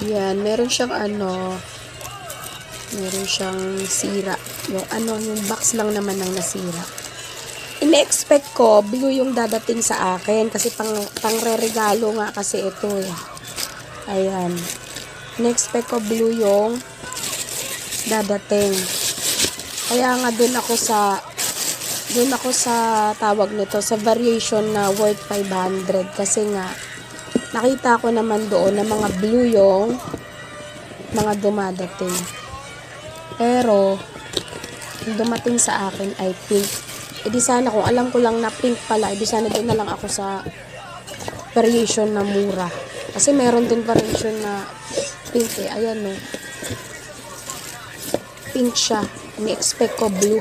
Yan, meron siyang meron siyang sira. Yung box lang naman ang nasira. Ine-expect ko, blue yung dadating sa akin kasi pang-re-regalo nga kasi ito eh. Ayan. Ine-expect ko blue yung dadating. Kaya nga dun ako sa tawag nito, sa variation na worth 500 kasi nga nakita ko naman doon na mga blue yung mga dumadating. Pero yung dumating sa akin ay pink. E di sana kung alam ko lang na pink pala, e di sana doon na lang ako sa variation na mura. Kasi meron din variation na pink eh. Ayan no. Pink siya. Ini-expect ko blue.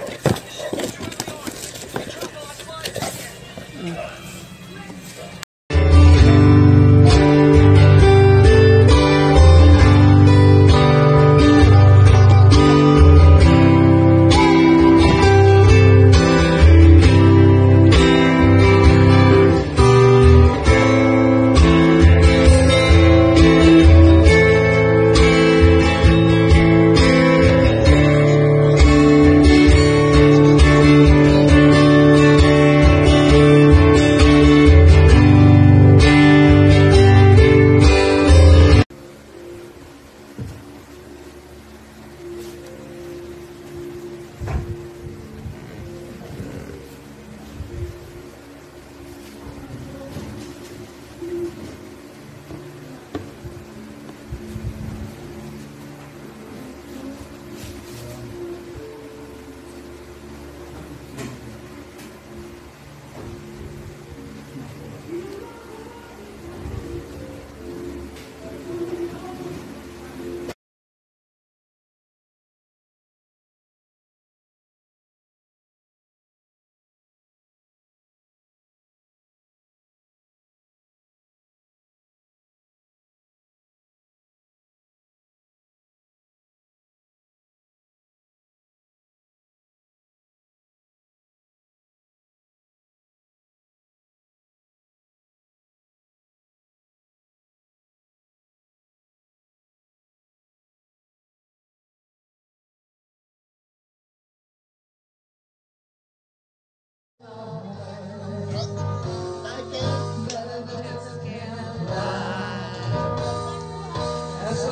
As a